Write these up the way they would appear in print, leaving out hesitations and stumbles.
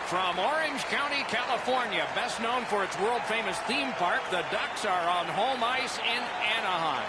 From Orange County, California, best known for its world-famous theme park, the Ducks are on home ice in Anaheim.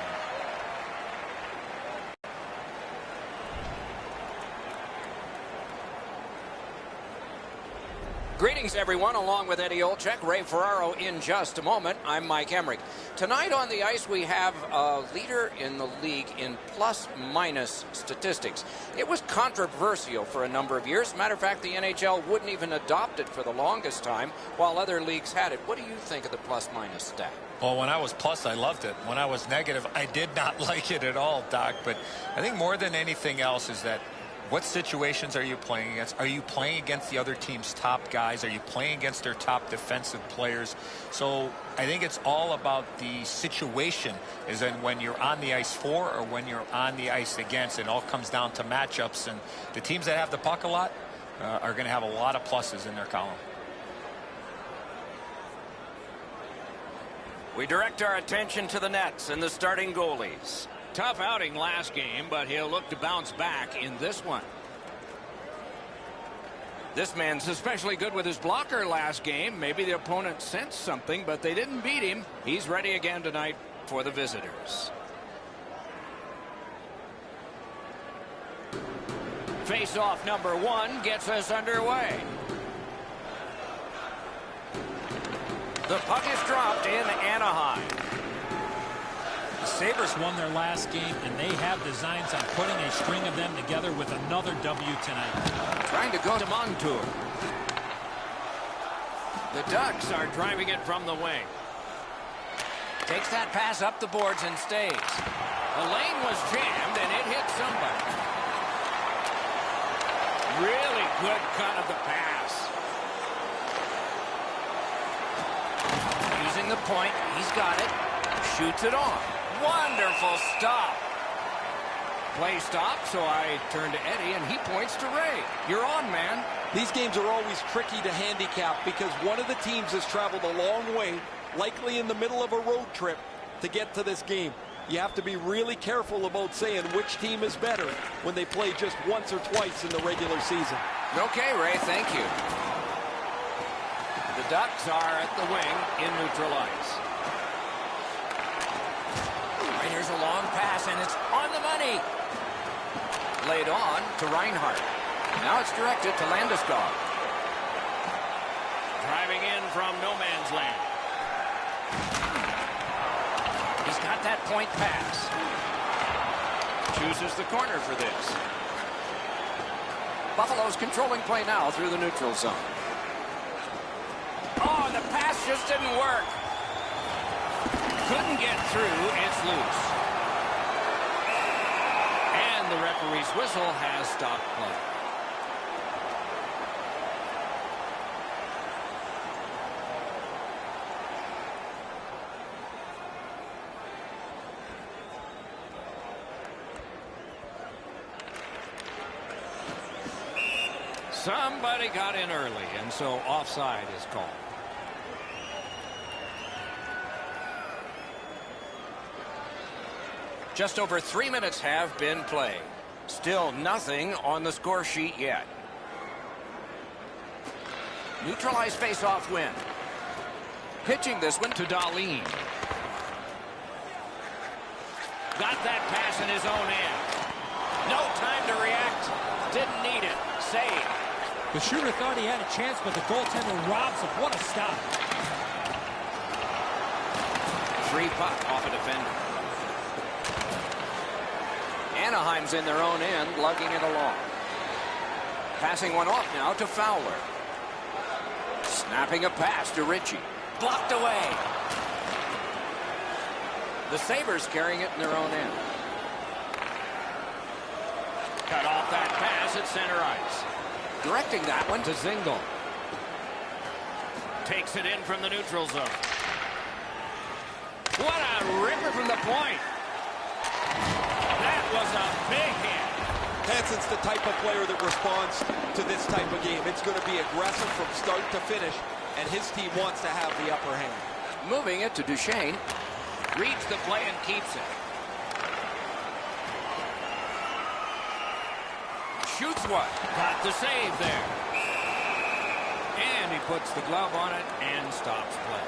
Greetings, everyone. Along with Eddie Olczyk, Ray Ferraro in just a moment. I'm Mike Emmerich. Tonight on the ice, we have a leader in the league in plus-minus statistics. It was controversial for a number of years. Matter of fact, the NHL wouldn't even adopt it for the longest time, while other leagues had it. What do you think of the plus-minus stat? Well, when I was plus, I loved it. When I was negative, I did not like it at all, Doc. But I think more than anything else is that what situations are you playing against? Are you playing against the other team's top guys? Are you playing against their top defensive players? So I think it's all about the situation, is in when you're on the ice for or when you're on the ice against. It all comes down to matchups, and the teams that have the puck a lot are going to have a lot of pluses in their column. We direct our attention to the nets and the starting goalies. Tough outing last game, but he'll look to bounce back in this one. This man's especially good with his blocker last game. Maybe the opponent sensed something, but they didn't beat him. He's ready again tonight for the visitors. Face-off number 1 gets us underway. The puck is dropped in Anaheim. The Sabres won their last game, and they have designs on putting a string of them together with another W tonight. Trying to go to Montour. The Ducks are driving it from the wing. Takes that pass up the boards and stays. The lane was jammed, and it hit somebody. Really good cut of the pass. Using the point, he's got it. Shoots it on. Wonderful stop. Play stop, so I turn to Eddie, and he points to Ray. You're on, man. These games are always tricky to handicap because one of the teams has traveled a long way, likely in the middle of a road trip, to get to this game. You have to be really careful about saying which team is better when they play just once or twice in the regular season. Okay, Ray, thank you. The Ducks are at the wing in neutral ice. Here's a long pass, and it's on the money. Laid on to Reinhardt. Now it's directed to Landeskog. Driving in from no man's land. He's got that point pass. Chooses the corner for this. Buffalo's controlling play now through the neutral zone. Oh, and the pass just didn't work. Couldn't get through. It's loose. And the referee's whistle has stopped play. Somebody got in early, and so offside is called. Just over 3 minutes have been played. Still nothing on the score sheet yet. Neutralized face-off win. Pitching this one to Dahlin. Got that pass in his own end. No time to react. Didn't need it. Save. The shooter thought he had a chance, but the goaltender robs him. What a stop. Free puck off a defender. Anaheim's in their own end, lugging it along. Passing one off now to Fowler. Snapping a pass to Ritchie. Blocked away. The Sabres carrying it in their own end. Cut off that pass at center ice. Directing that one to Zingle. Takes it in from the neutral zone. What a ripper from the point. That was a big hit. Hansen's the type of player that responds to this type of game. It's going to be aggressive from start to finish, and his team wants to have the upper hand. moving it to Duchesne. Reads the play and keeps it. Shoots one. Got the save there. And he puts the glove on it and stops play.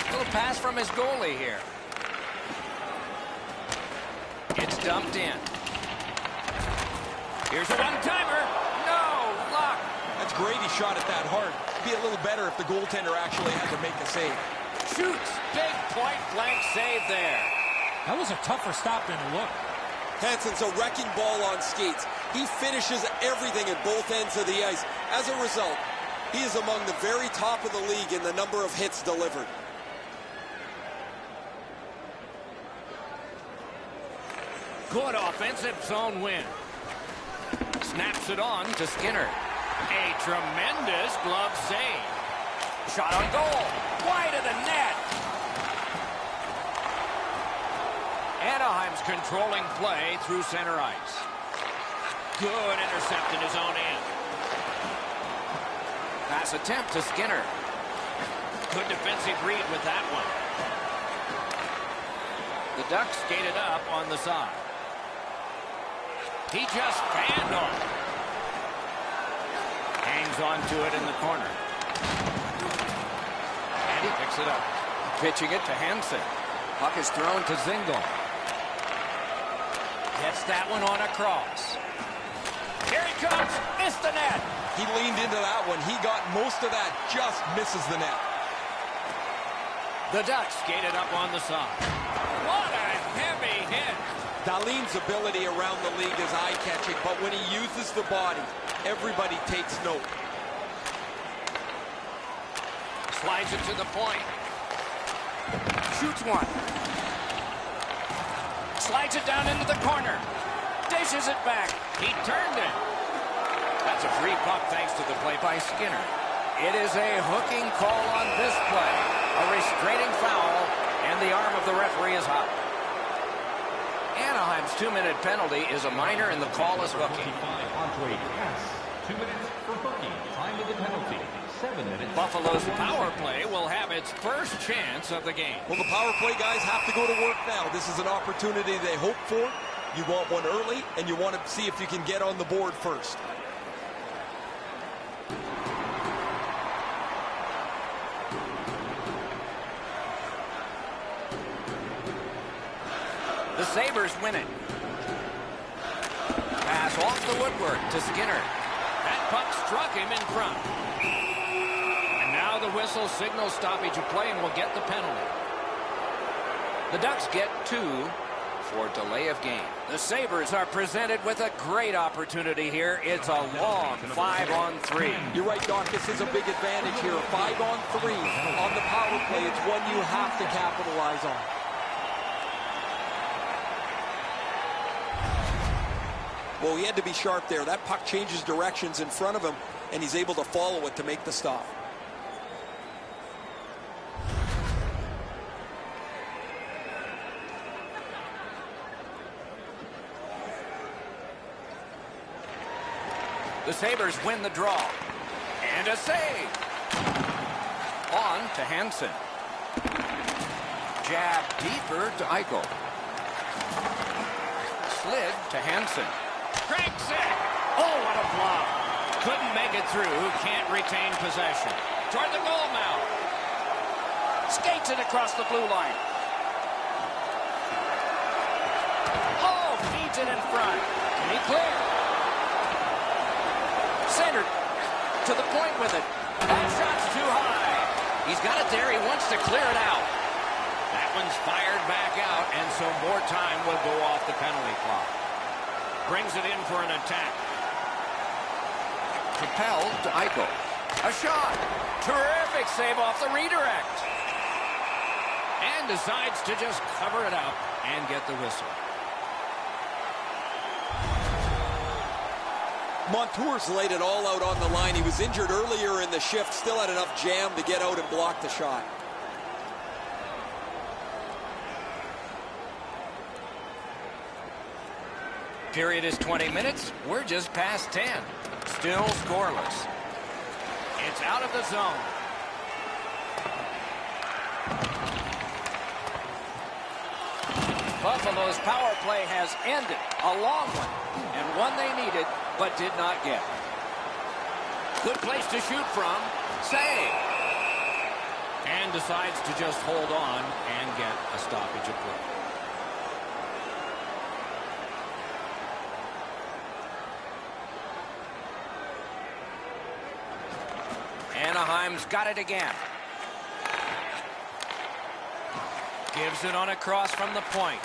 Little pass from his goalie here. It's dumped in. Here's a one-timer. No luck. That's great he shot it that hard. It'd be a little better if the goaltender actually had to make a save. Shoots. Big point-blank save there. That was a tougher stop than it looked. Hansen's a wrecking ball on skates. He finishes everything at both ends of the ice. As a result, he is among the very top of the league in the number of hits delivered. Good offensive zone win. Snaps it on to Skinner. A tremendous glove save. Shot on goal. Wide of the net. Anaheim's controlling play through center ice. Good intercept in his own end. Pass attempt to Skinner. Good defensive read with that one. The Ducks skated up on the side. He just fanned on it. Hangs on to it in the corner. And he picks it up. Pitching it to Hansen. Puck is thrown to Zingle. Gets that one on a cross. Here he comes. Missed the net. He leaned into that one. He got most of that. Just misses the net. The Ducks skated up on the side. What a heavy hit. Dahlin's ability around the league is eye-catching, but when he uses the body, everybody takes note. Slides it to the point. Shoots one. Slides it down into the corner. Dishes it back. He turned it. That's a free puck thanks to the play by Skinner. It is a hooking call on this play. A restraining foul, and the arm of the referee is hot. Anaheim's 2-minute penalty is a minor, and the call is hooking. 2 minutes for hooking. Time of the penalty, 7 minutes. Buffalo's power play will have its first chance of the game. Well, the power play guys have to go to work now. This is an opportunity they hope for. You want one early, and you want to see if you can get on the board first. The Sabres win it. Pass off the woodwork to Skinner. That puck struck him in front. And now the whistle signals stoppage of play and will get the penalty. The Ducks get 2 for delay of game. The Sabres are presented with a great opportunity here. It's a long 5-on-3. You're right, Doc. This is a big advantage here. A 5-on-3 on the power play. It's one you have to capitalize on. Well, he had to be sharp there. That puck changes directions in front of him, and he's able to follow it to make the stop. The Sabres win the draw. And a save. On to Hansen. Jab deeper to Eichel. Slid to Hansen. Cranks it. Oh, what a block. Couldn't make it through. Can't retain possession. Toward the goal mouth. Skates it across the blue line. Oh, feeds it in front. And he cleared. Centered to the point with it. That shot's too high. He's got it there. He wants to clear it out. That one's fired back out, and so more time will go off the penalty clock. Brings it in for an attack. Propelled to Eichel. A shot. Terrific save off the redirect. And decides to just cover it up and get the whistle. Montour's laid it all out on the line. He was injured earlier in the shift, still had enough jam to get out and block the shot. Period is 20 minutes. We're just past 10. Still scoreless. It's out of the zone. Buffalo's power play has ended. A long one. And one they needed, but did not get. Good place to shoot from. Save. And decides to just hold on and get a stoppage of play. Anaheim's got it again. Gives it on a cross from the point.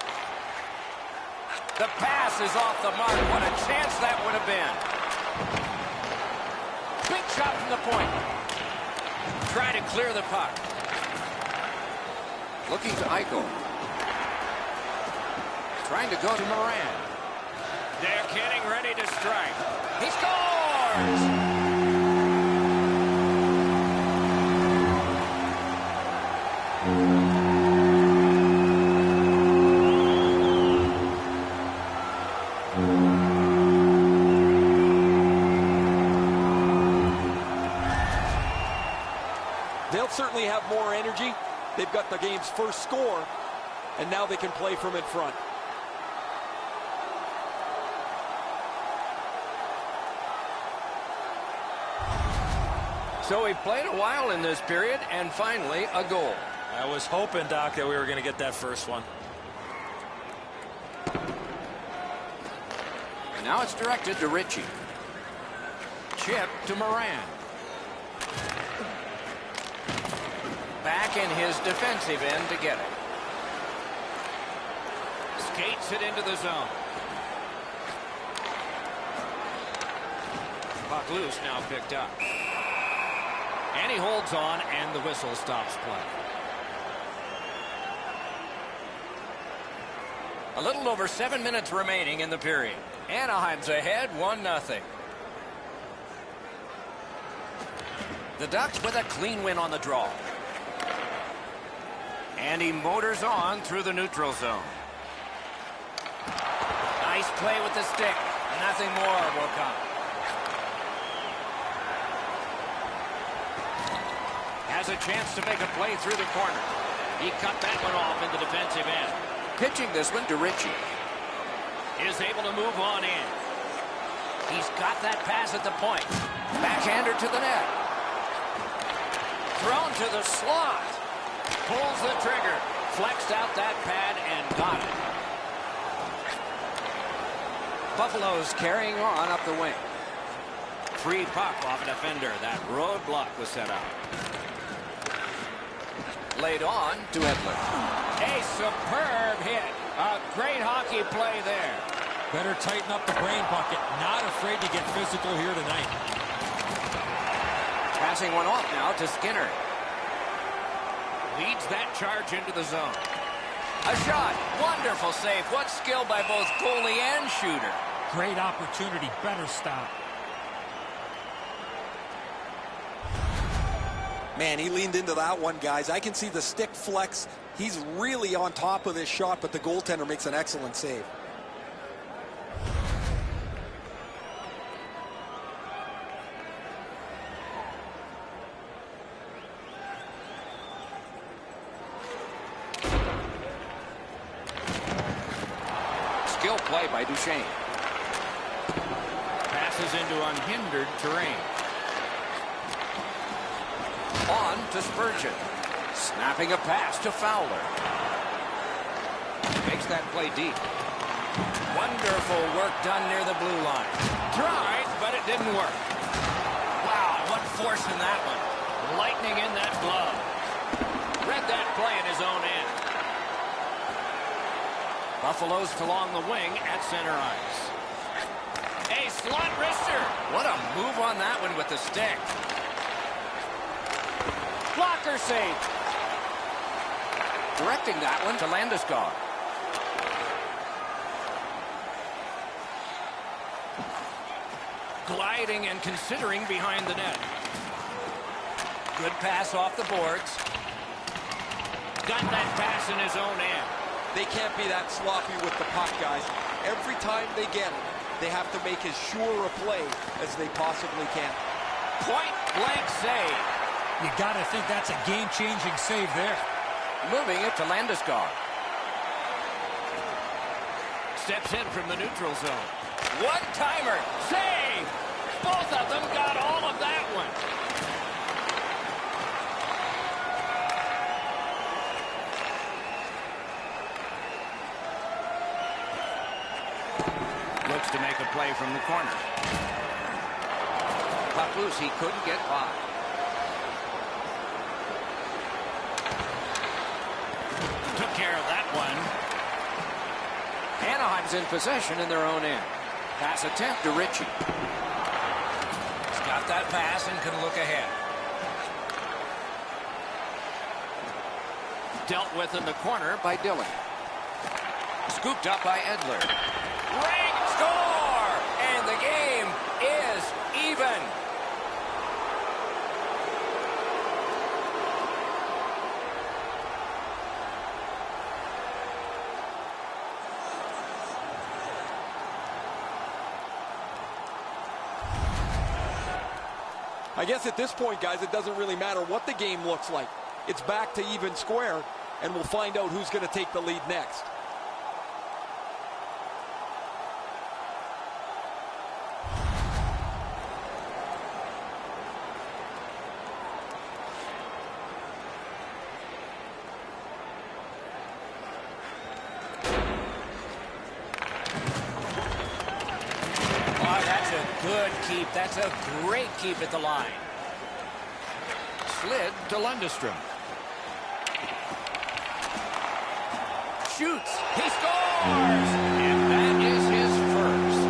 The pass is off the mark. What a chance that would have been. Big shot from the point. Try to clear the puck. Looking to Eichel. Trying to go to Moran. They're getting ready to strike. He scores! They'll certainly have more energy. They've got the game's first score, and now they can play from in front. So he played a while in this period, and finally a goal. I was hoping, Doc, that we were going to get that first one. And now it's directed to Ritchie. Chip to Moran. Back in his defensive end to get it. Skates it into the zone. Puck loose, now picked up. And he holds on, and the whistle stops play. A little over 7 minutes remaining in the period. Anaheim's ahead 1-0. The Ducks with a clean win on the draw. And he motors on through the neutral zone. Nice play with the stick. Nothing more will come. Has a chance to make a play through the corner. He cut that one off in the defensive end. Pitching this one to Ritchie. Is able to move on in. He's got that pass at the point. Backhander to the net. Thrown to the slot. Pulls the trigger. Flexed out that pad and got it. Buffalo's carrying on up the wing. Free puck off a defender. That roadblock was set up. Laid on to Edler. A superb hit. A great hockey play there. Better tighten up the brain bucket. Not afraid to get physical here tonight. Passing one off now to Skinner. Leads that charge into the zone. A shot. Wonderful save. What skill by both goalie and shooter. Great opportunity. Better stop. Man, he leaned into that one, guys. I can see the stick flex. He's really on top of this shot, but the goaltender makes an excellent save. Skill play by Duchesne. Passes into unhindered terrain. On to Spurgeon. Snapping a pass to Fowler. Makes that play deep. Wonderful work done near the blue line. Tried, but it didn't work. Wow, what force in that one. Lightning in that glove. Read that play in his own end. Buffalo's along the wing at center ice. A slot wrister. What a move on that one with the stick. Blocker save. Directing that one to Landeskog. Gliding and considering behind the net. Good pass off the boards. Got that pass in his own end. They can't be that sloppy with the puck, guys. every time they get it, they have to make as sure a play as they possibly can. Point blank save. You got to think that's a game-changing save there. Moving it to Landeskog. Steps in from the neutral zone. One-timer. Save! Both of them got all of that one. Looks to make a play from the corner. Puck loose. He couldn't get by. Took care of that one. Anaheim's in possession in their own end. Pass attempt to Ritchie. He's got that pass and can look ahead. Dealt with in the corner by Dillon. Scooped up by Edler. Rank score! And the game is even. I guess at this point, guys, it doesn't really matter what the game looks like. It's back to even square, and we'll find out who's going to take the lead next. Good keep. That's a great keep at the line. Slid to Lundestrom. Shoots. He scores! And that is his first.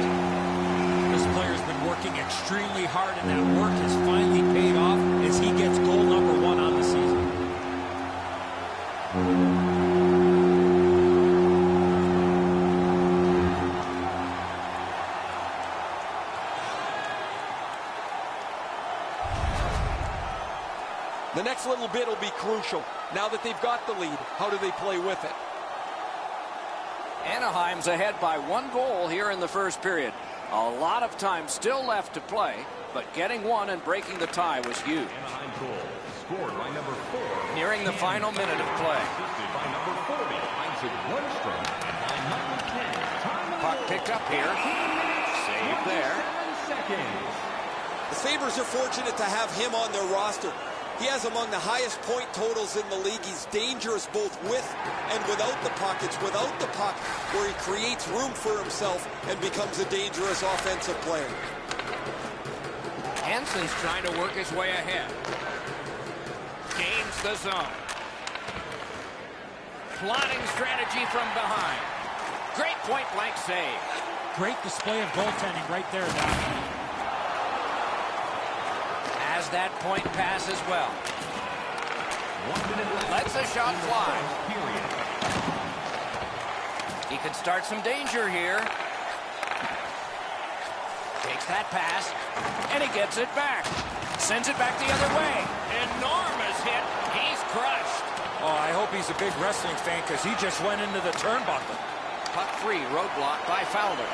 This player's been working extremely hard, and that work has finally paid off as he gets goal number 1 on the season. The next little bit will be crucial. Now that they've got the lead, how do they play with it? Anaheim's ahead by 1 goal here in the first period. A lot of time still left to play, but getting one and breaking the tie was huge. Anaheim goal scored by number 4. Nearing the final minute of play. Assisted by number 40, Isaac Lundstrom, and by number 10, time of Puck goal, picked up here. 18 minutes, Save there. 27 seconds. The Sabres are fortunate to have him on their roster. He has among the highest point totals in the league. He's dangerous both with and without the puck. It's without the puck where he creates room for himself and becomes a dangerous offensive player. Hansen's trying to work his way ahead. Gains the zone. Plotting strategy from behind. Great point-blank save. Great display of goaltending right there, Doc. Has that point pass as well. 1 minute left. Lets a shot fly. Period. He could start some danger here. Takes that pass, and he gets it back. Sends it back the other way. Enormous hit. He's crushed. Oh, I hope he's a big wrestling fan because he just went into the turnbuckle. Puck free, roadblock by Fowler.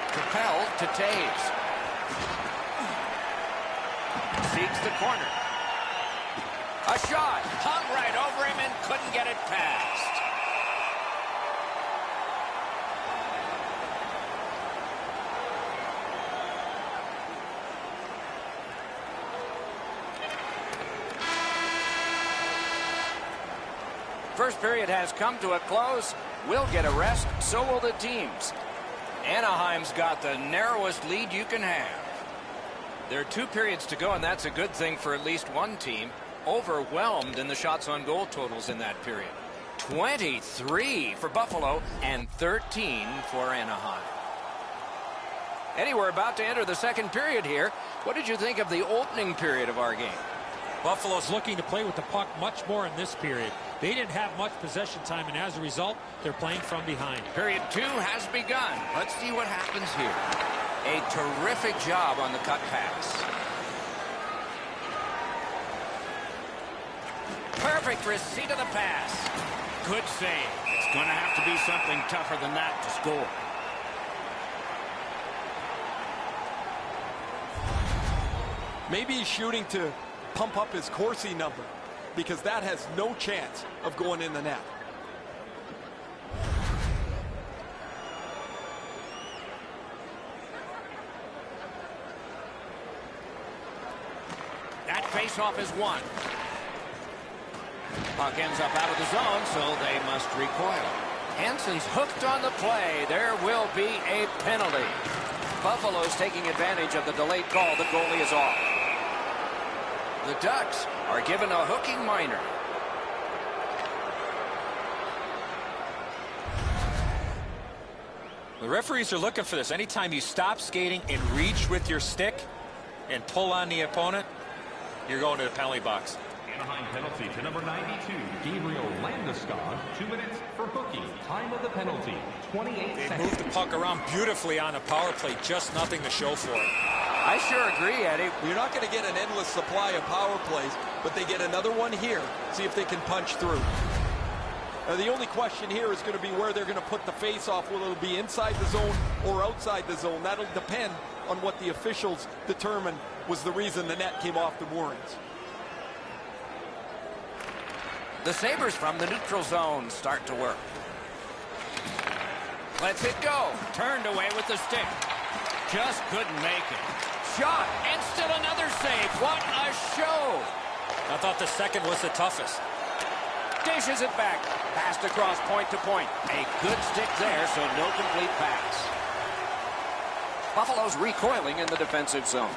Propelled to Taves. Seeks the corner. A shot. Hung right over him and couldn't get it past. First period has come to a close. We'll get a rest, so will the teams. Anaheim's got the narrowest lead you can have. There are 2 periods to go, and that's a good thing for at least one team. Overwhelmed in the shots on goal totals in that period. 23 for Buffalo and 13 for Anaheim. Eddie, we're about to enter the second period here. What did you think of the opening period of our game? Buffalo's looking to play with the puck much more in this period. They didn't have much possession time, and as a result, they're playing from behind. Period 2 has begun. Let's see what happens here. A terrific job on the cut pass. Perfect receipt of the pass. Good save. It's Going to have to be something tougher than that to score. Maybe he's shooting to pump up his Corsi number, because that has no chance of going in the net. That faceoff is won. Puck ends up out of the zone, so they must recoil. Hansen's hooked on the play. There will be a penalty. Buffalo's taking advantage of the delayed call. The goalie is off. The Ducks are given a hooking minor. The referees are looking for this. Anytime you stop skating and reach with your stick and pull on the opponent, you're going to the penalty box. Anaheim penalty to number 92, Gabriel Landeskog. 2 minutes for hooking. Time of the penalty, 28 They seconds. moved the puck around beautifully on a power play. Just nothing to show for it. I sure agree, Eddie. You're not going to get an endless supply of power plays, but they get another one here. See if they can punch through. Now, the only question here is going to be where they're going to put the face-off. Will it be inside the zone or outside the zone? That'll depend on what the officials determine was the reason the net came off the moorings. The Sabres from the neutral zone start to work. Lets it go. Turned away with the stick. Just couldn't make it. Shot, and still another save. What a show. I thought the second was the toughest. Dishes it back. Passed across point to point. A good stick there, so no complete pass. Buffalo's recoiling in the defensive zone.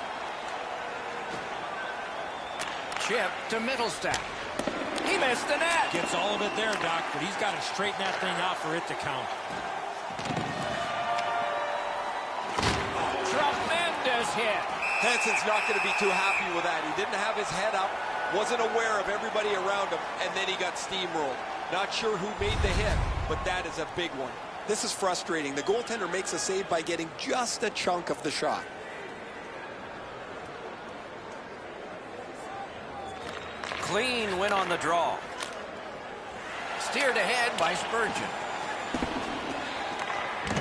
Chip to Middlestack. He missed the net. Gets all of it there, Doc, but he's got to straighten that thing out for it to count. Tremendous hit. Hansen's not going to be too happy with that. He didn't have his head up, wasn't aware of everybody around him, and then he got steamrolled. Not sure who made the hit, but that is a big one. This is frustrating. The goaltender makes a save by getting just a chunk of the shot. Clean win on the draw. Steered ahead by Spurgeon.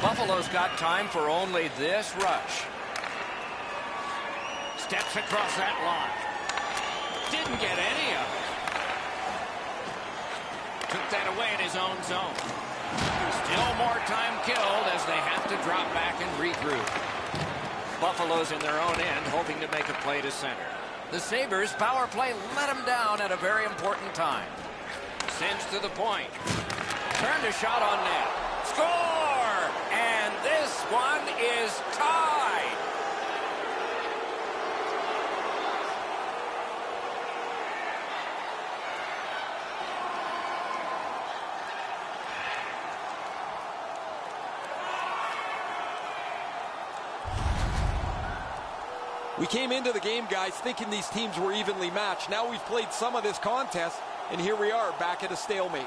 Buffalo's got time for only this rush. Steps across that line. Didn't get any of it. Took that away in his own zone. Still more time killed as they have to drop back and regroup. Buffalo's in their own end, hoping to make a play to center. The Sabres power play let them down at a very important time. Sends to the point. Turned a shot on net. Score! And this one is tied. We came into the game, guys, thinking these teams were evenly matched. Now we've played some of this contest, and here we are back at a stalemate.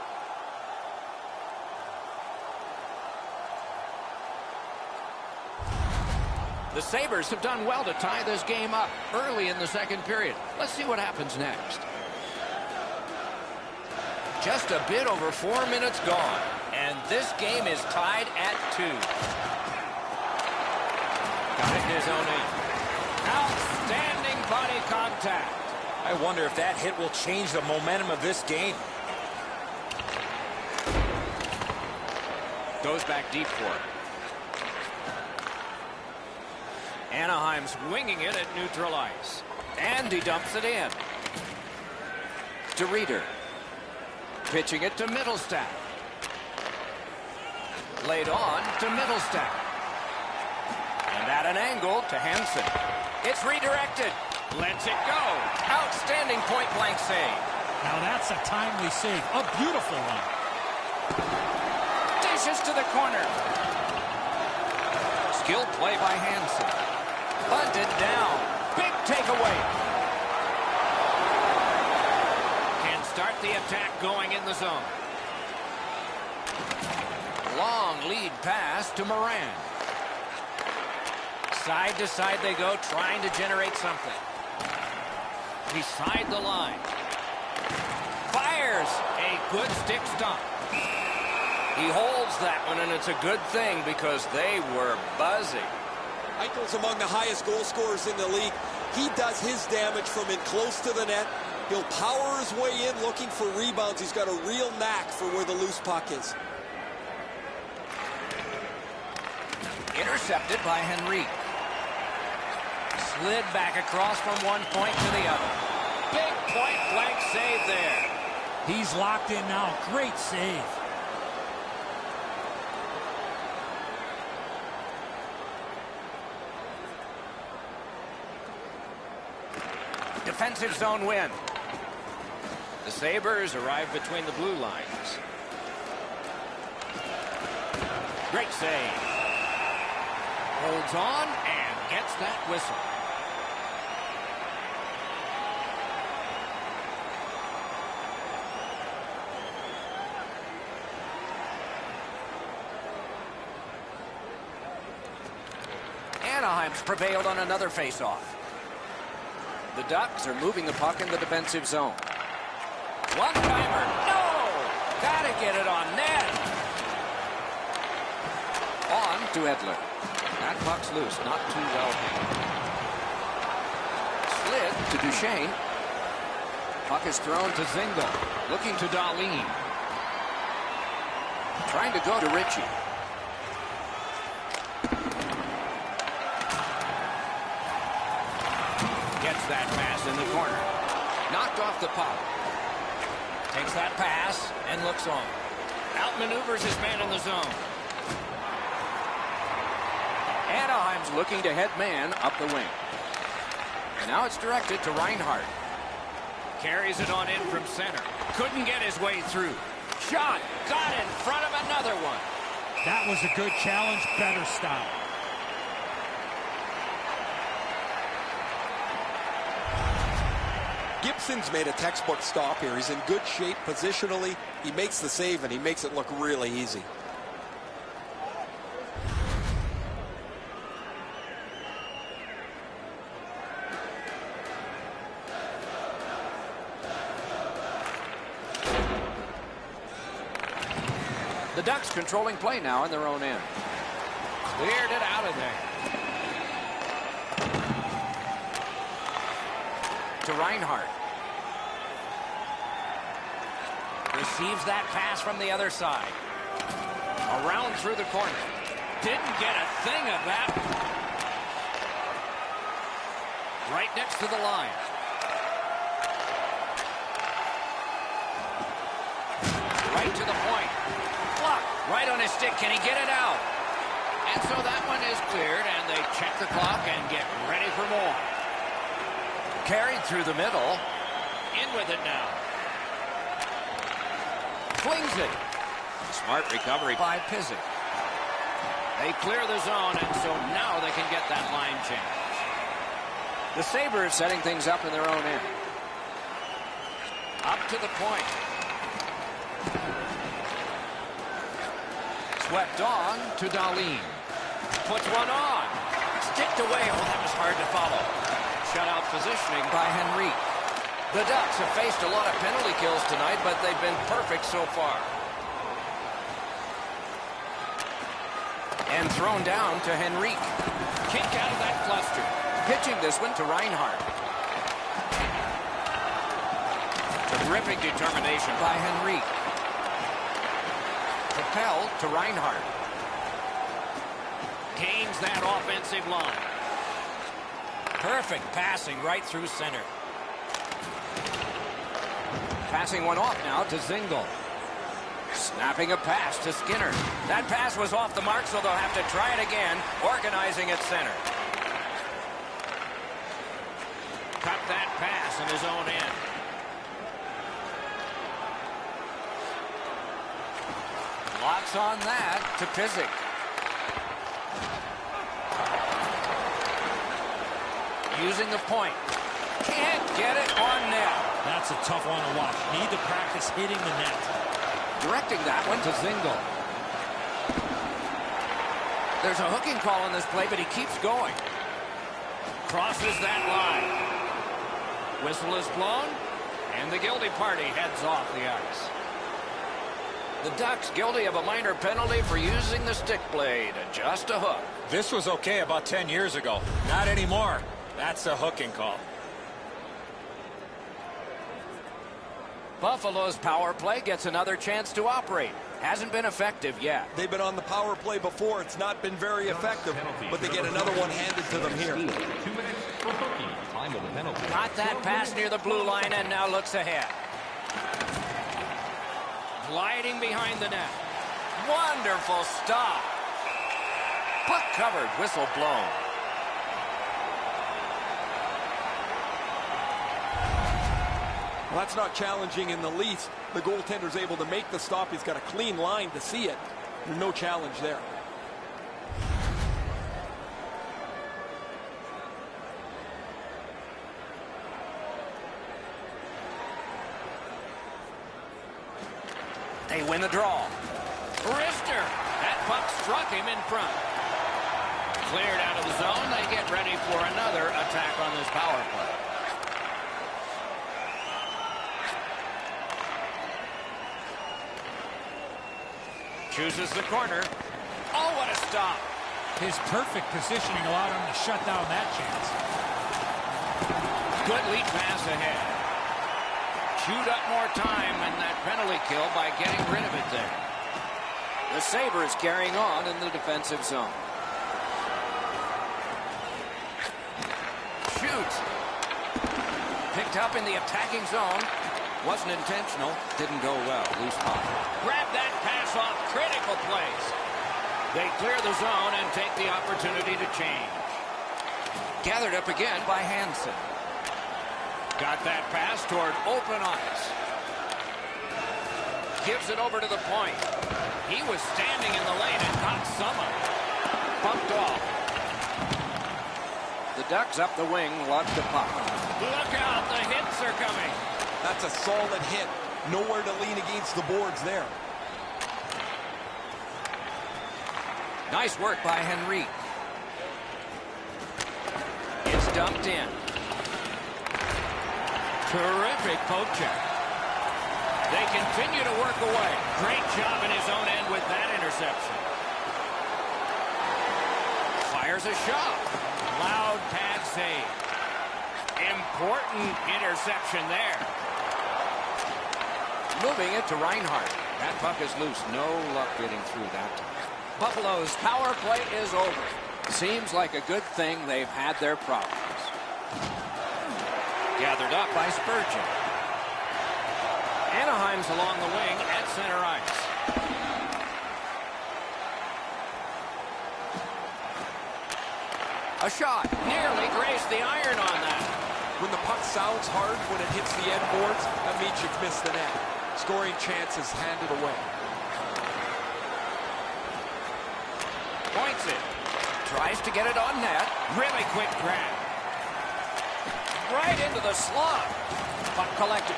The Sabres have done well to tie this game up early in the second period. Let's see what happens next. Just a bit over 4 minutes gone, and this game is tied at 2. Got it in his own end. Outstanding body contact. I wonder if that hit will change the momentum of this game. Goes back deep for it. Anaheim's winging it at neutral ice. And he dumps it in. To Reeder. Pitching it to Middlestack. Laid on to Middlestack. And at an angle to Hansen. It's redirected. Lets it go. Outstanding point-blank save. Now that's a timely save. A beautiful one. Dishes to the corner. Skilled play by Hansen. Bunted down. Big takeaway. Can start the attack going in the zone. Long lead pass to Moran. Side to side they go, trying to generate something. Beside the line. Fires. A good stick stop. He holds that one, and it's a good thing because they were buzzing. Eichel's among the highest goal scorers in the league. He does his damage from in close to the net. He'll power his way in looking for rebounds. He's got a real knack for where the loose puck is. Intercepted by Henrique. Slid back across from one point to the other. Big point blank save there. He's locked in now. Great save. Defensive zone win. The Sabres arrive between the blue lines. Great save. Holds on and gets that whistle. Anaheim's prevailed on another faceoff. The Ducks are moving the puck in the defensive zone. One-timer. No! Gotta get it on net. On to Edler. That puck's loose. Not too well handled. Slid to Duchesne. Puck is thrown to Zingle. Looking to Dahlin. Trying to go to Ritchie. Gets that pass in the corner. Knocked off the puck. Takes that pass and looks on. Outmaneuvers his man in the zone. Anaheim's looking to head man up the wing. And now it's directed to Reinhart. Carries it on in from center. Couldn't get his way through. Shot. Got in front of another one. That was a good challenge. Better stop. Gibson's made a textbook stop here. He's in good shape positionally. He makes the save, and he makes it look really easy. The Ducks controlling play now in their own end. Cleared it out of there. To Reinhart. Receives that pass from the other side. Around through the corner. Didn't get a thing of that. Right next to the line. Right to the point. Block. Right on his stick. Can he get it out? And so that one is cleared, and they check the clock and get ready for more. Carried through the middle. In with it now. Flings it. Smart recovery by Pizik. They clear the zone, and so now they can get that line change. The Sabres setting things up in their own end. Up to the point. Swept on to Dahlin. Puts one on. Sticked away. Oh, that was hard to follow. Shutout positioning by Henrique. The Ducks have faced a lot of penalty kills tonight, but they've been perfect so far. And thrown down to Henrique. Kick out of that cluster. Pitching this one to Reinhart. Terrific determination by Henrique. Propelled to Reinhart. Gains that offensive line. Perfect passing right through center. Passing one off now to Zingle. Snapping a pass to Skinner. That pass was off the mark, so they'll have to try it again, organizing at center. Cut that pass in his own end. Lots on that to Pizik. Using the point. Can't get it on net. That's a tough one to watch. Need to practice hitting the net. Directing that one to Zingle. There's a hooking call on this play, but he keeps going. Crosses that line. Whistle is blown, and the guilty party heads off the ice. The Ducks guilty of a minor penalty for using the stick blade. Just a hook. This was okay about 10 years ago. Not anymore. That's a hooking call. Buffalo's power play gets another chance to operate. Hasn't been effective yet. They've been on the power play before. It's not been very effective, but they get another one handed to them here. 2 minutes for hooking. Time of the penalty. Got that pass near the blue line and now looks ahead. Gliding behind the net. Wonderful stop. Puck covered, whistle blown. Well, that's not challenging in the least. The goaltender's able to make the stop. He's got a clean line to see it. There's no challenge there. They win the draw. Rister. That puck struck him in front. Cleared out of the zone. They get ready for another attack on this power play. Chooses the corner. Oh, what a stop. His perfect positioning allowed him to shut down that chance. Good lead pass ahead. Chewed up more time and that penalty kill by getting rid of it there. The Sabres carrying on in the defensive zone. Shoots. Picked up in the attacking zone. Wasn't intentional. Didn't go well. Loose puck. Grab that pass off critical place. They clear the zone and take the opportunity to change. Gathered up again by Hansen. Got that pass toward open ice. Gives it over to the point. He was standing in the lane and caught some of it. Bumped off. The Ducks up the wing, lug the puck. Look out, the hits are coming. That's a solid hit. Nowhere to lean against the boards there. Nice work by Henry. It's dumped in. Terrific poke check. They continue to work away. Great job in his own end with that interception. Fires a shot. Loud pad save. Important interception there. Moving it to Reinhart. That puck is loose. No luck getting through that time. Buffalo's power play is over. Seems like a good thing they've had their problems. Gathered up by Spurgeon. Anaheim's along the wing at center ice. A shot. Nearly grazed the iron on that. When the puck sounds hard when it hits the end boards, that means you've missed the net. Scoring chances handed away. Points it. Tries to get it on net. Really quick grab. Right into the slot. Puck collected.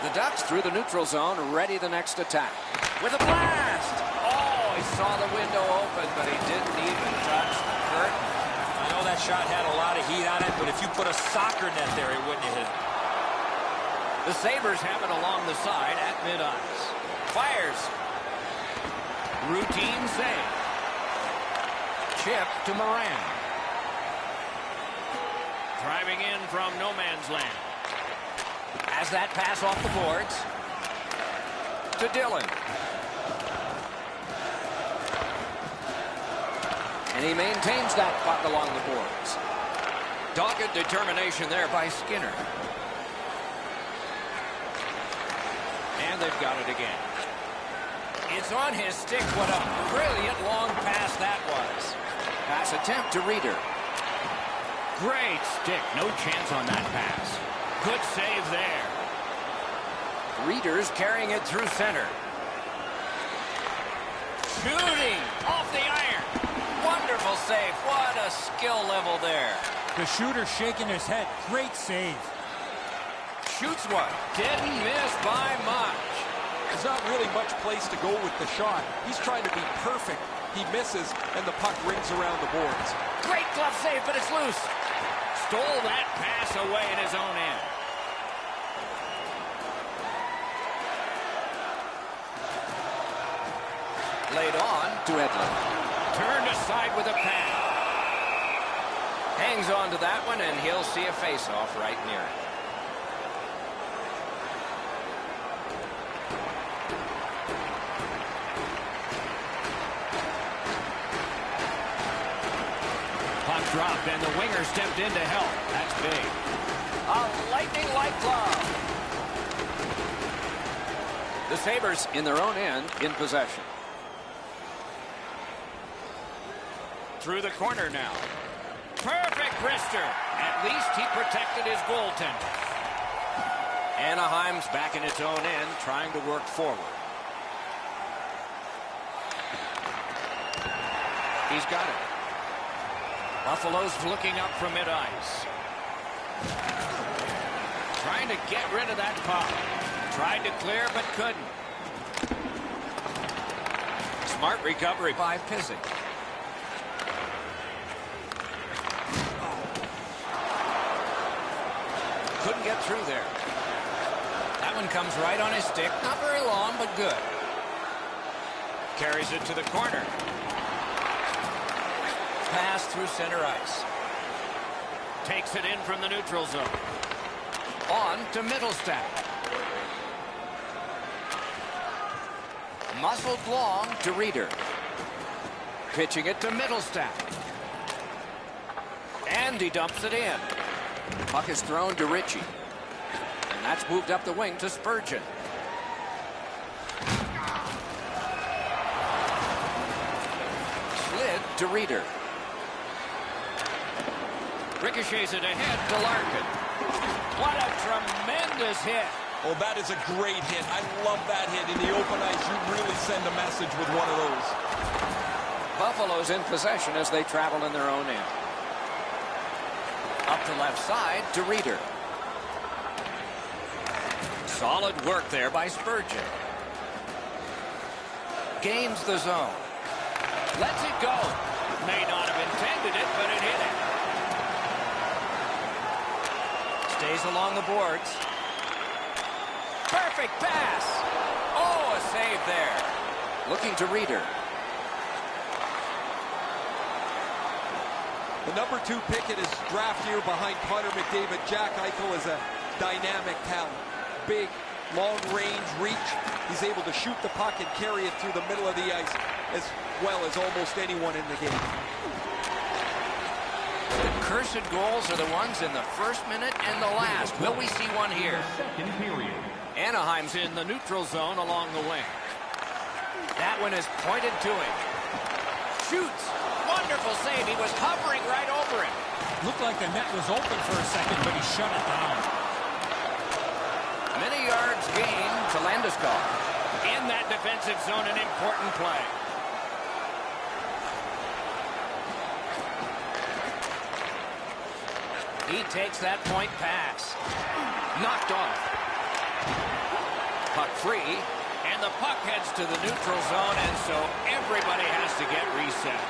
The Ducks through the neutral zone, ready the next attack. With a blast! Oh, he saw the window open, but he didn't even touch the curtain. I know that shot had a lot of heat on it, but if you put a soccer net there, it wouldn't have hit it. The Sabres have it along the side at mid-ice. Fires. Routine save. Chip to Moran. Driving in from no man's land. Has that pass off the boards. To Dillon. And he maintains that puck along the boards. Dogged determination there by Skinner. And they've got it again. It's on his stick. What a brilliant long pass that was. Pass attempt to Reeder. Great stick. No chance on that pass. Good save there. Reeder's carrying it through center. Shooting off the iron. Wonderful save. What a skill level there. The shooter shaking his head. Great save. Shoots one. Didn't miss by much. There's not really much place to go with the shot. He's trying to be perfect. He misses, and the puck rings around the boards. Great glove save, but it's loose. Stole that pass away in his own end. Laid on to Edlund. Turned aside with a pass. Hangs on to that one, and he'll see a face-off right near it. Puck dropped, and the winger stepped in to help. That's big. A lightning-like glove. The Sabres in their own end in possession. Through the corner now. Perfect wrister. At least he protected his goaltender. Anaheim's back in its own end, trying to work forward. He's got it. Buffalo's looking up from mid-ice. Trying to get rid of that puck. Tried to clear, but couldn't. Smart recovery by Pizik. Couldn't get through there. That one comes right on his stick. Not very long, but good. Carries it to the corner. Pass through center ice. Takes it in from the neutral zone. On to Middlestat. Muscled long to Reeder. Pitching it to Middlestat. And he dumps it in. Puck is thrown to Ritchie. And that's moved up the wing to Spurgeon. Slid to Reeder. Ricochets it ahead to Larkin. What a tremendous hit. Oh, that is a great hit. I love that hit. In the open ice, you really send a message with one of those. Buffalo's in possession as they travel in their own end. Up the left side to Reeder. Solid work there by Spurgeon. Gains the zone. Lets it go. May not have intended it, but it hit it. Stays along the boards. Perfect pass. Oh, a save there. Looking to Reeder. The number 2 pick in his draft year behind Connor McDavid. Jack Eichel is a dynamic talent. Big, long range, reach. He's able to shoot the puck and carry it through the middle of the ice as well as almost anyone in the game. The cursed goals are the ones in the first minute and the last. Will we see one here? Second period. Anaheim's In the neutral zone along the wing. That one is pointed to him. Shoots. Wonderful save. He was hovering right over it. Looked like the net was open for a second, but he shut it down. many yards gained to Landeskog. In that defensive zone, an important play. He takes that point pass. Knocked off. Puck free. And the puck heads to the neutral zone, and so everybody has to get reset.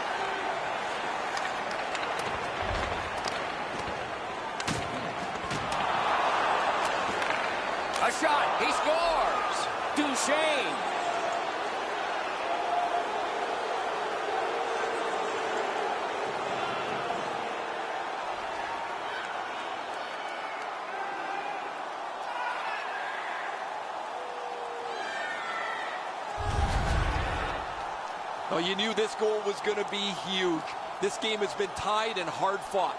A shot. He scores. Duchesne. Well, you knew this goal was going to be huge. This game has been tied and hard fought.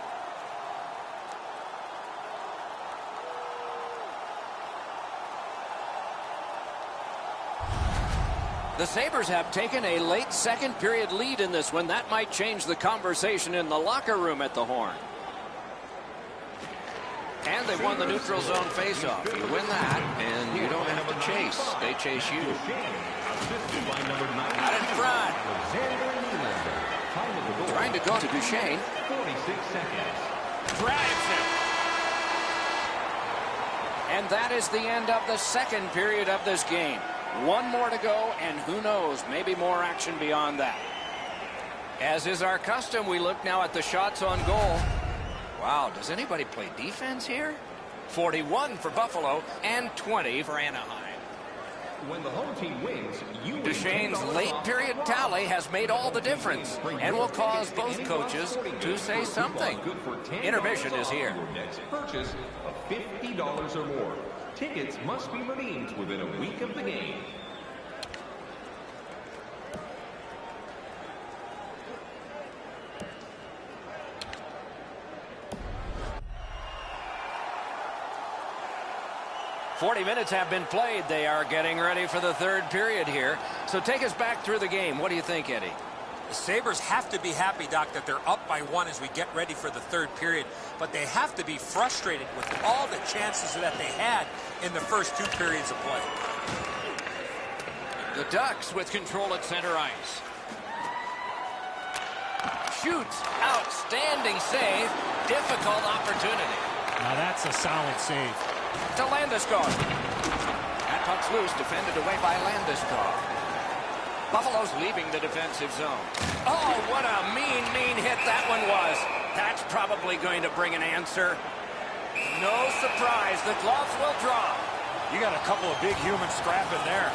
The Sabres have taken a late second period lead in this one. That might change the conversation in the locker room at the Horn. And they won the neutral zone faceoff. You win that, and you don't have to chase. They chase you. Out in front. Trying to go to Duchesne. 46 seconds. Drives him. And that is the end of the second period of this game. One more to go, and who knows, maybe more action beyond that. As is our custom, we look now at the shots on goal. Wow, does anybody play defense here? 41 for Buffalo and 20 for Anaheim. When the home team wins, you win Duchesne's $10 late off. period tally has made all the difference and will cause both coaches to say something. Intermission is here. Your next purchase of $50 or more. Tickets must be redeemed within a week of the game. "40 minutes have been played. They are getting ready for the third period here. So take us back through the game. What do you think, Eddie? The Sabres have to be happy, Doc, that they're up by 1 as we get ready for the third period. But they have to be frustrated with all the chances that they had in the first 2 periods of play. The Ducks with control at center ice. Shoots. Outstanding save. Difficult opportunity. Now that's a solid save. To Landeskog. That puck's loose, defended away by Landeskog. Buffalo's leaving the defensive zone. Oh, what a mean hit that one was. That's probably going to bring an answer. No surprise, the gloves will drop. You got a couple of big humans scrapping there.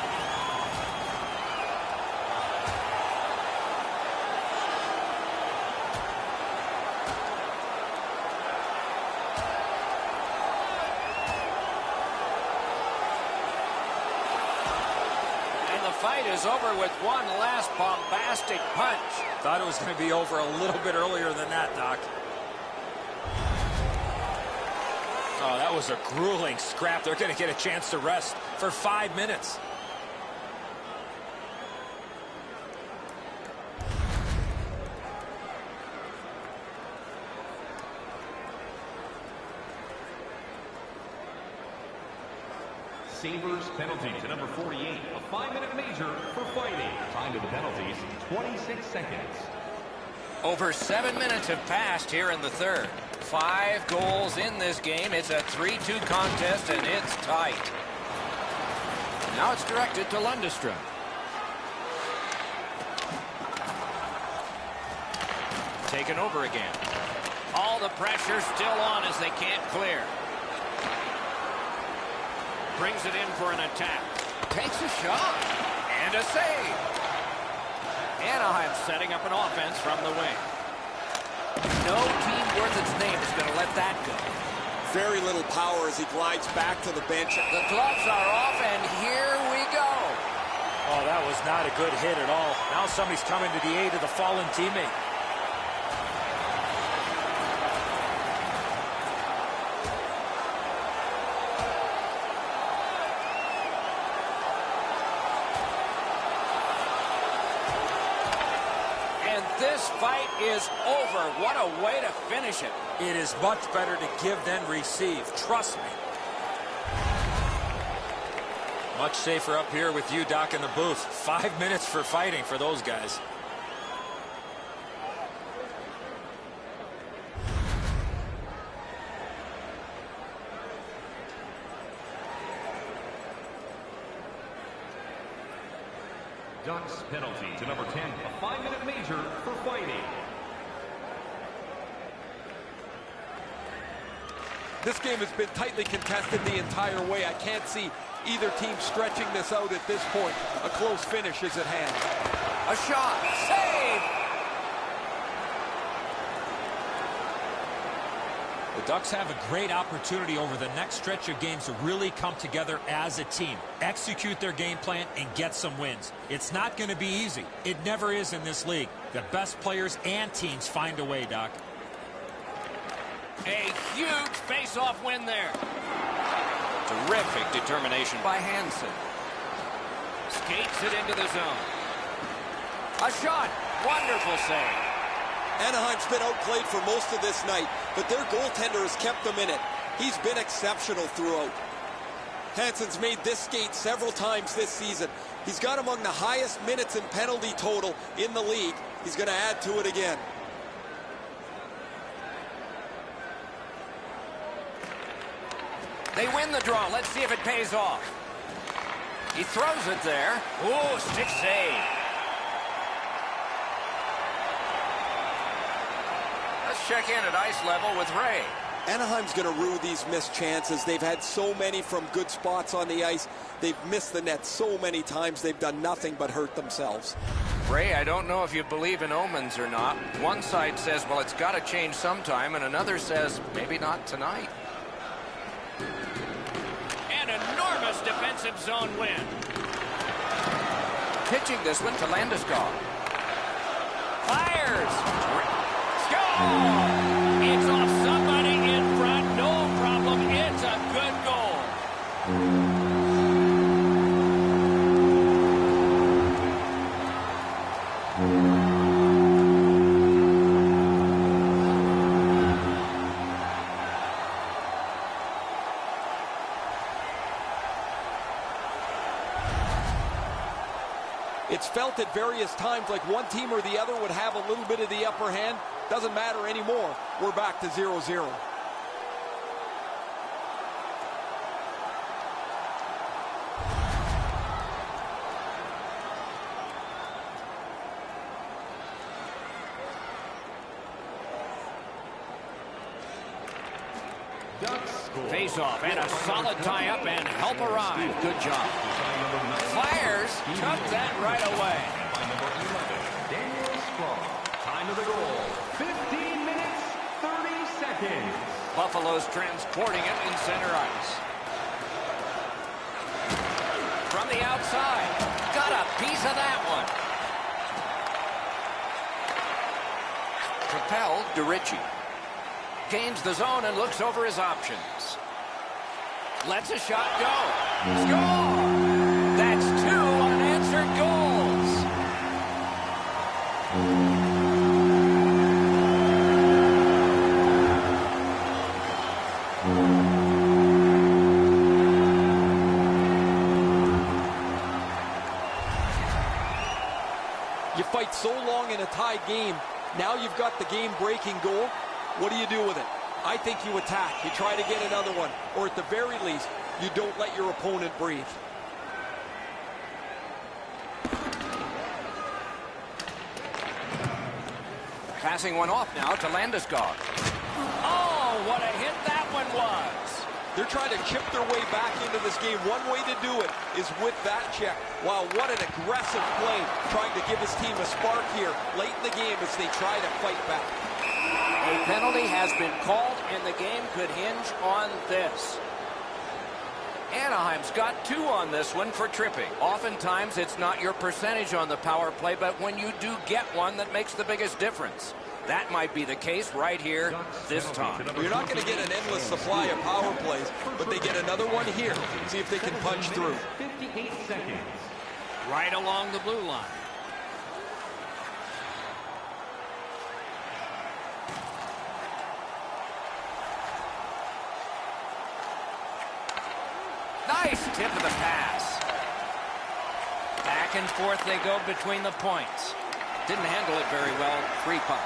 Fight is over with one last bombastic punch. Thought it was going to be over a little bit earlier than that, Doc. Oh, that was a grueling scrap. They're going to get a chance to rest for 5 minutes. Sabres penalty to number 48. A 5-minute major for fighting. Time to the penalties, 26 seconds. Over 7 minutes have passed here in the third. 5 goals in this game. It's a 3-2 contest, and it's tight. Now it's directed to Lundestrom. Taken over again. All the pressure still on as they can't clear. Brings it in for an attack. Takes a shot. And a save. Anaheim setting up an offense from the wing. No team worth its name is going to let that go. Very little power as he glides back to the bench. The gloves are off, and here we go. Oh, that was not a good hit at all. Now somebody's coming to the aid of the fallen teammate. This fight is over. What a way to finish it. It is much better to give than receive. Trust me. Much safer up here with you, Doc, in the booth. 5 minutes for fighting for those guys. Ducks penalty to number 10. A 5-minute major for fighting. This game has been tightly contested the entire way. I can't see either team stretching this out at this point. A close finish is at hand. A shot. Save! The Ducks have a great opportunity over the next stretch of games to really come together as a team, execute their game plan, and get some wins. It's not going to be easy. It never is in this league. The best players and teams find a way, Doc. A huge face-off win there. Terrific determination by Hansen. Skates it into the zone. A shot. Wonderful save. Anaheim's been outplayed for most of this night, but their goaltender has kept them in it. He's been exceptional throughout. Hansen's made this skate several times this season. He's got among the highest minutes and penalty total in the league. He's going to add to it again. They win the draw. Let's see if it pays off. He throws it there. Ooh, stick save. Let's check in at ice level with Ray. Anaheim's going to rue these missed chances. They've had so many from good spots on the ice. They've missed the net so many times. They've done nothing but hurt themselves. Ray, I don't know if you believe in omens or not. One side says, well, it's got to change sometime, and another says, maybe not tonight. An enormous defensive zone win. Pitching this one to Landeskog. Fires. Score! It's off somebody in front. No problem. It's a good goal. It's felt at various times like one team or the other would have a little bit of the upper hand. Doesn't matter anymore. We're back to 0-0. Face off and a solid tie-up and help arrive. Good job. Fires. Took that right away. By number 11, Daniel Sprong. Time of the goal, 15 minutes, 30 seconds. Buffalo's transporting it in center ice. From the outside. Got a piece of that one. Propelled to Ritchie. Gains the zone and looks over his options. Lets a shot go. Score! That's 2 unanswered goals. You fight so long in a tied game. Now you've got the game-breaking goal. What do you do with it? I think you attack. You try to get another one. Or at the very least, you don't let your opponent breathe. Passing one off now to Landeskog. Oh, what a hit that one was. They're trying to chip their way back into this game. One way to do it is with that check. Wow, what an aggressive play, trying to give his team a spark here late in the game as they try to fight back. A penalty has been called, and the game could hinge on this. Anaheim's got 2 on this one for tripping. Oftentimes, it's not your percentage on the power play, but when you do get one, that makes the biggest difference. That might be the case right here this time. You're not going to get an endless supply of power plays, but they get another one here. See if they can punch through. 58 seconds. Right along the blue line. Nice tip of the pass. Back and forth they go between the points. Didn't handle it very well. Free puck.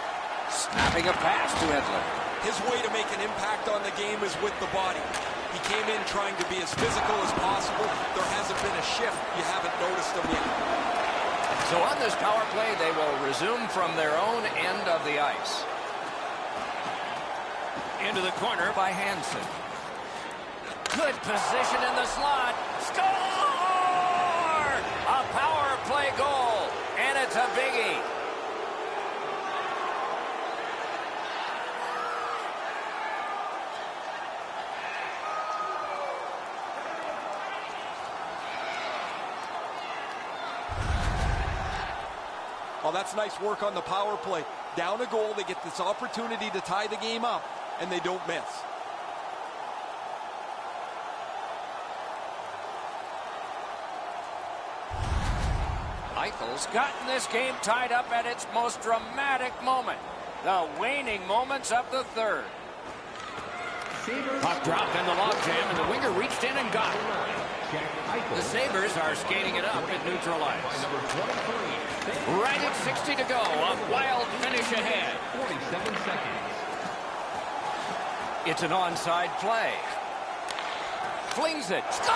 Snapping a pass to Edler. His way to make an impact on the game is with the body. He came in trying to be as physical as possible. There hasn't been a shift. You haven't noticed him yet. So on this power play, they will resume from their own end of the ice. Into the corner by Hansen. Good position in the slot. Score! A power play goal, and it's a biggie. Well, that's nice work on the power play. Down a goal, they get this opportunity to tie the game up, and they don't miss. Eichel's gotten this game tied up at its most dramatic moment. The waning moments of the third. Puck dropped in the logjam, and the winger reached in and got it. The Sabres are skating it up at neutral ice. Right at 60 to go. A wild finish ahead. 47 seconds. It's an onside play. Flings it. Score!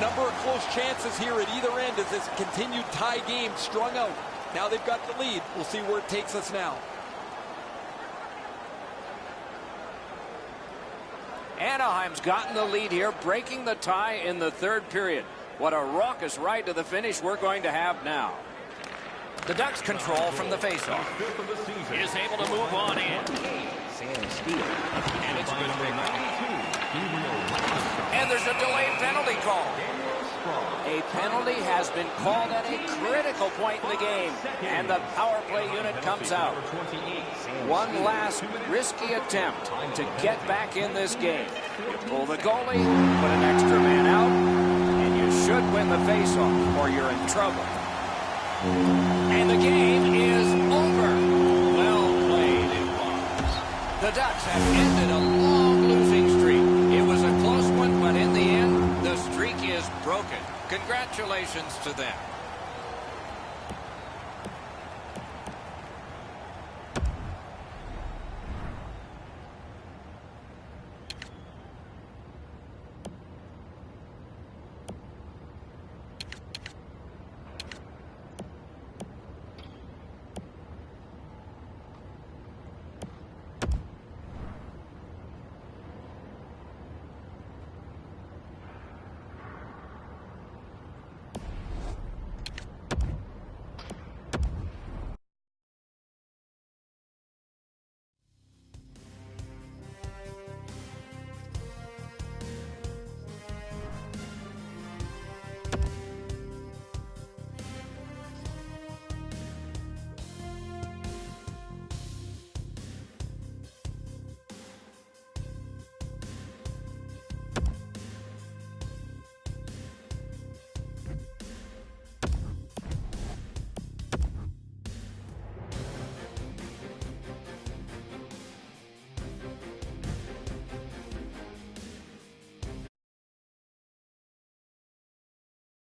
number of close chances here at either end as this continued tie game strung out. Now they've got the lead. We'll see where it takes us now. Anaheim's gotten the lead here, breaking the tie in the third period. What a raucous ride to the finish we're going to have now. The Ducks control from the faceoff. Is able to move on in. And it's good for And there's a delayed penalty call. A penalty has been called at a critical point in the game, and the power play unit comes out. One last risky attempt to get back in this game. You pull the goalie, put an extra man out, and you should win the faceoff, or you're in trouble. And the game is over. Well played it was. The Ducks have ended a long losing streak. It was a close one, but in the end, the streak is broken. Congratulations to them.